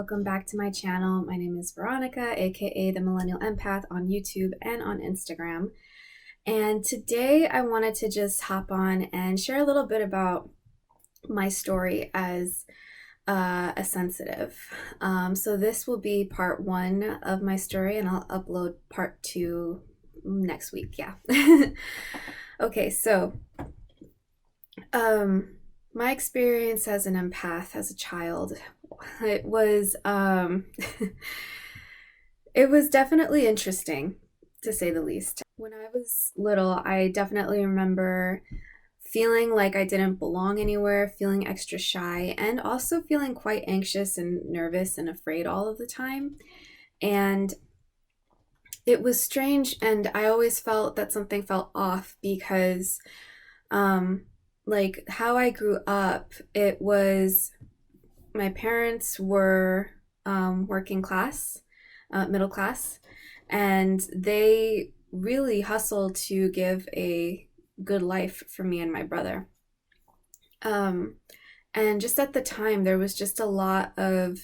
welcome back to my channel. My name is Veronica, aka the Millennial Empath on YouTube and on Instagram. And today I wanted to just hop on and share a little bit about my story as a sensitive. So this will be part one of my story, and I'll upload part two next week. Yeah. Okay, so my experience as an empath as a child, it was it was definitely interesting, to say the least. When I was little, I definitely remember feeling like I didn't belong anywhere, feeling extra shy, and also feeling quite anxious and nervous and afraid all of the time. And it was strange, and I always felt that something felt off because like how I grew up, it was my parents were working class, middle class, and they really hustled to give a good life for me and my brother. And just at the time, there was just a lot of,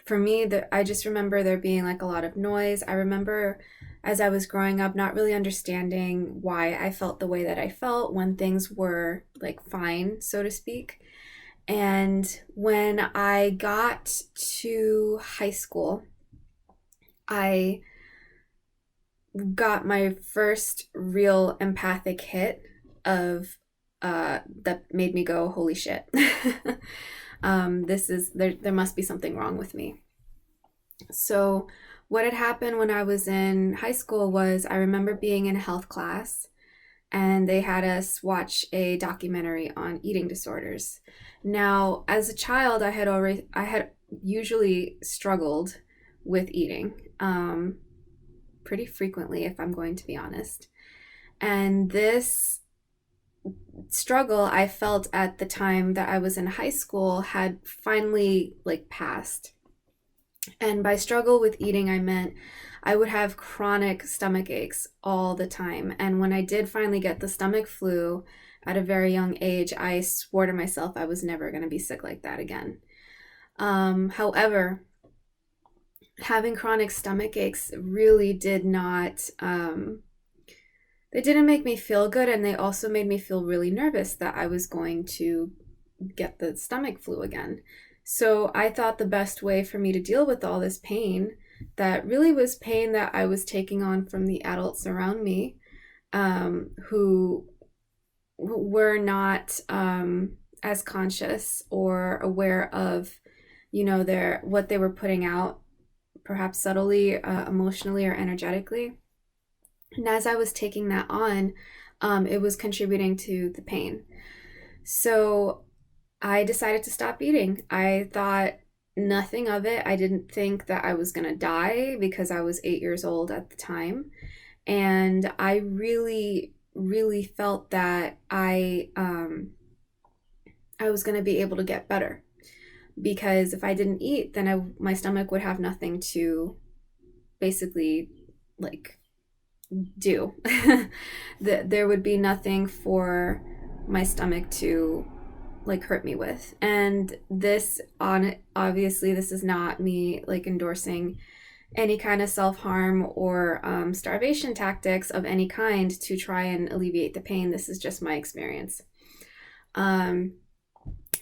for me, that I just remember there being like a lot of noise. I remember as I was growing up, not really understanding why I felt the way that I felt when things were like fine, so to speak. And when I got to high school, I got my first real empathic hit of that made me go, holy shit. There must be something wrong with me. So what had happened when I was in high school was I remember being in a health class, and they had us watch a documentary on eating disorders. Now, as a child, I had usually struggled with eating pretty frequently, if I'm going to be honest. And this struggle I felt at the time that I was in high school had finally like passed. And by struggle with eating, I meant I would have chronic stomach aches all the time. And when I did finally get the stomach flu at a very young age, I swore to myself I was never going to be sick like that again. However, having chronic stomach aches really did not, they didn't make me feel good. And they also made me feel really nervous that I was going to get the stomach flu again. So I thought the best way for me to deal with all this pain, that really was pain that I was taking on from the adults around me, who were not as conscious or aware of, what they were putting out, perhaps subtly, emotionally or energetically. And as I was taking that on, it was contributing to the pain. So I decided to stop eating. I thought nothing of it. I didn't think that I was going to die because I was 8 years old at the time. And I really, really felt that I was going to be able to get better. Because if I didn't eat, then my stomach would have nothing to basically like do. There would be nothing for my stomach to like hurt me with. And obviously this is not me like endorsing any kind of self-harm or starvation tactics of any kind to try and alleviate the pain. This is just my experience.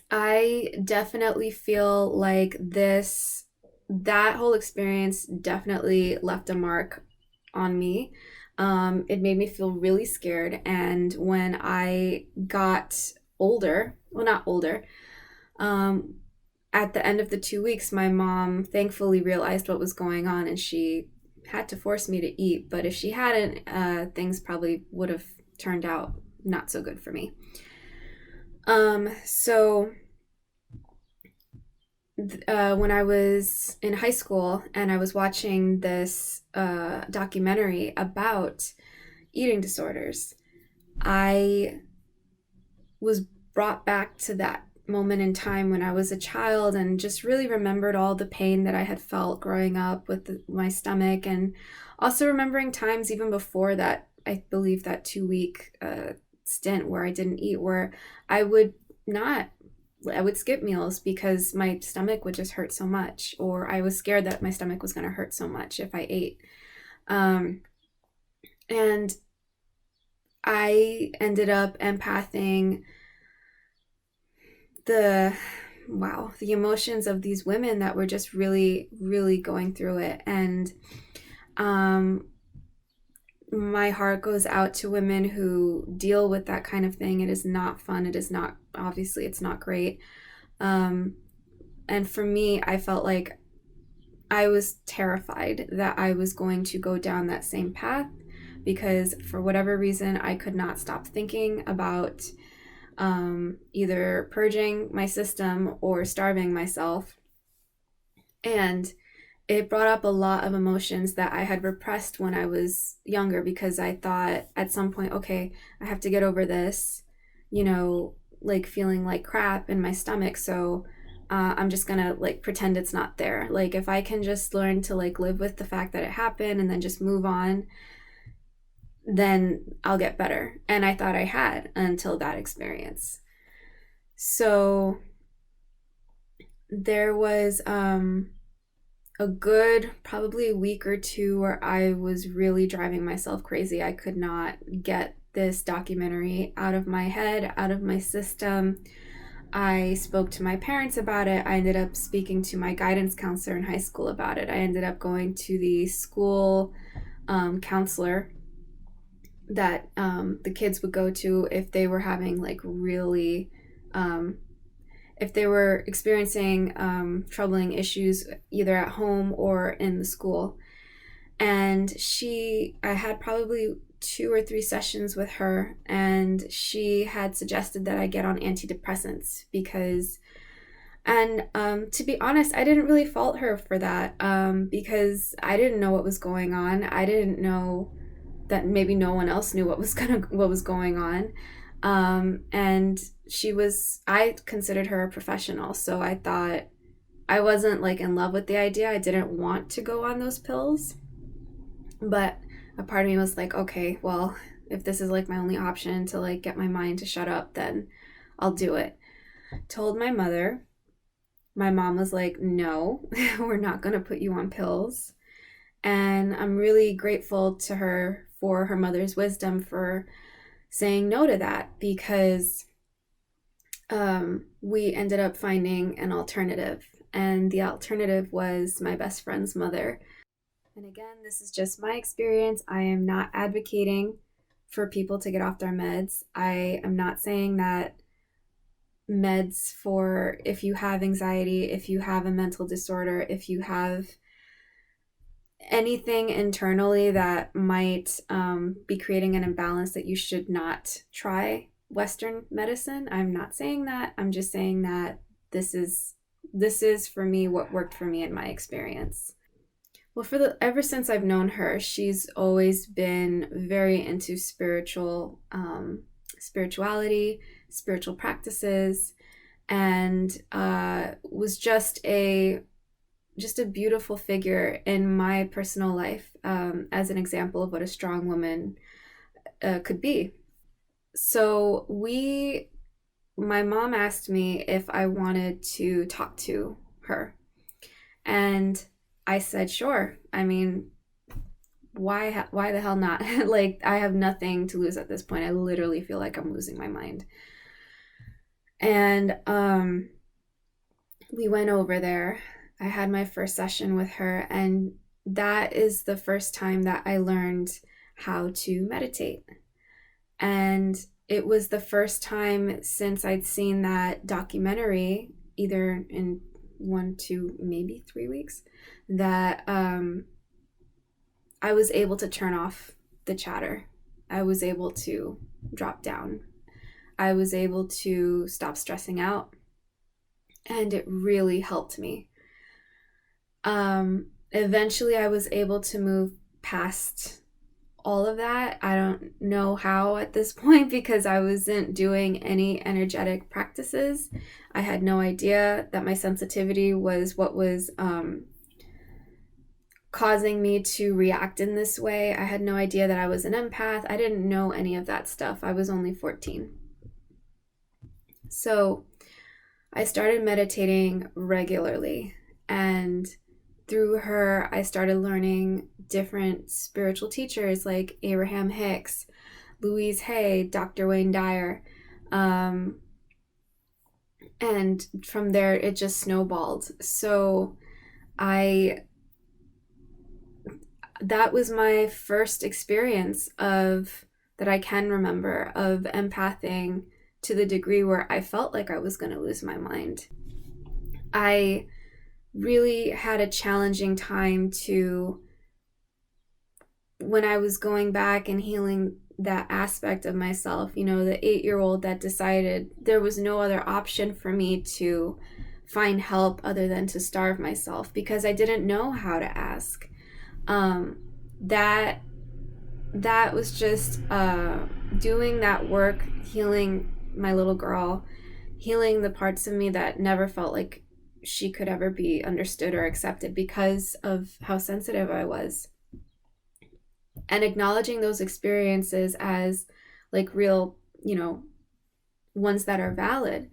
I definitely feel like that whole experience definitely left a mark on me. It made me feel really scared. And when I got older, well, not older, at the end of the 2 weeks, my mom thankfully realized what was going on, and she had to force me to eat. But if she hadn't, things probably would have turned out not so good for me. So when I was in high school and I was watching this documentary about eating disorders, I was brought back to that moment in time when I was a child and just really remembered all the pain that I had felt growing up with my stomach, and also remembering times even before that, I believe that 2 week stint where I didn't eat, where I would not I would skip meals because my stomach would just hurt so much, or I was scared that my stomach was going to hurt so much if I ate. Um, and I ended up empathing the the emotions of these women that were just really, really going through it. And um, my heart goes out to women who deal with that kind of thing. It is not fun. It is not, obviously, it's not great. Um, and for me, I felt like I was terrified that I was going to go down that same path because for whatever reason, I could not stop thinking about either purging my system or starving myself. And it brought up a lot of emotions that I had repressed when I was younger because I thought at some point, okay, I have to get over this, like feeling like crap in my stomach. So I'm just gonna like pretend it's not there. Like if I can just learn to like live with the fact that it happened and then just move on, then I'll get better. And I thought I had until that experience. So there was a good probably a week or two where I was really driving myself crazy. I could not get this documentary out of my head, out of my system. I spoke to my parents about it. I ended up speaking to my guidance counselor in high school about it. I ended up going to the school counselor that the kids would go to if they were having like really if they were experiencing troubling issues either at home or in the school. And I had probably 2 or 3 sessions with her, and she had suggested that I get on antidepressants because, and to be honest, I didn't really fault her for that because I didn't know what was going on. I didn't know that maybe no one else knew what was going on. And I considered her a professional, so I thought I wasn't like in love with the idea. I didn't want to go on those pills, but a part of me was like, okay, well, if this is like my only option to like get my mind to shut up, then I'll do it. Told my mother. My mom was like, no, we're not going to put you on pills. And I'm really grateful to her for her mother's wisdom for saying no to that because we ended up finding an alternative. And the alternative was my best friend's mother. And again, this is just my experience. I am not advocating for people to get off their meds. I am not saying that meds for if you have anxiety, if you have a mental disorder, if you have anything internally that might be creating an imbalance, that you should not try Western medicine. I'm not saying that. I'm just saying that this is for me what worked for me in my experience. Well, ever since I've known her, she's always been very into spirituality, spiritual practices, and was just a beautiful figure in my personal life as an example of what a strong woman could be. So my mom asked me if I wanted to talk to her, and I said sure. I mean, why the hell not? Like I have nothing to lose at this point. I literally feel like I'm losing my mind. And we went over there. I had my first session with her, and that is the first time that I learned how to meditate. And it was the first time since I'd seen that documentary, either in 1, 2, maybe 3 weeks, that I was able to turn off the chatter. I was able to drop down. I was able to stop stressing out. And it really helped me. Eventually, I was able to move past all of that. I don't know how at this point because I wasn't doing any energetic practices. I had no idea that my sensitivity was what was causing me to react in this way. I had no idea that I was an empath. I didn't know any of that stuff. I was only 14. So I started meditating regularly. And through her, I started learning different spiritual teachers like Abraham Hicks, Louise Hay, Dr. Wayne Dyer. Um, and from there, it just snowballed. So I that was my first experience of that I can remember of empathing to the degree where I felt like I was going to lose my mind. I really had a challenging time to when I was going back and healing that aspect of myself, the 8-year-old that decided there was no other option for me to find help other than to starve myself because I didn't know how to ask. Um, that that was just doing that work, healing my little girl, healing the parts of me that never felt like she could ever be understood or accepted because of how sensitive I was. And acknowledging those experiences as like real, ones that are valid,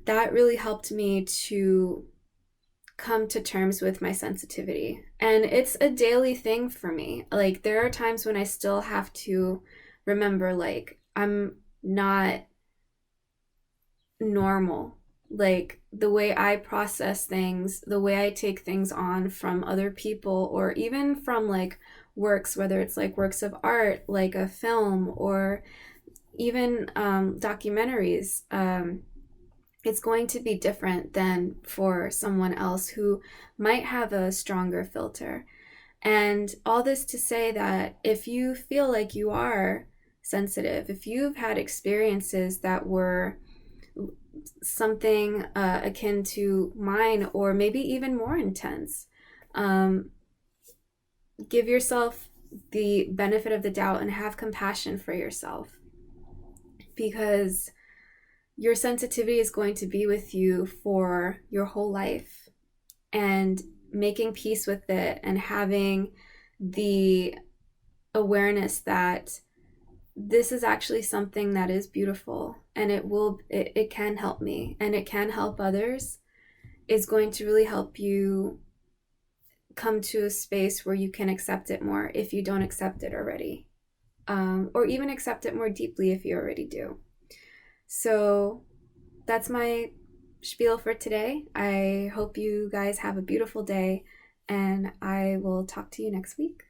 that really helped me to come to terms with my sensitivity. And it's a daily thing for me. Like, there are times when I still have to remember, like, I'm not normal. Like, the way I process things, the way I take things on from other people, or even from like works, whether it's like works of art, like a film, or even documentaries. It's going to be different than for someone else who might have a stronger filter. And all this to say that if you feel like you are sensitive, if you've had experiences that were something akin to mine, or maybe even more intense, um, give yourself the benefit of the doubt and have compassion for yourself, because your sensitivity is going to be with you for your whole life. And making peace with it and having the awareness that this is actually something that is beautiful, and it can help me and it can help others, is going to really help you come to a space where you can accept it more if you don't accept it already, or even accept it more deeply if you already do. So that's my spiel for today. I hope you guys have a beautiful day, and I will talk to you next week.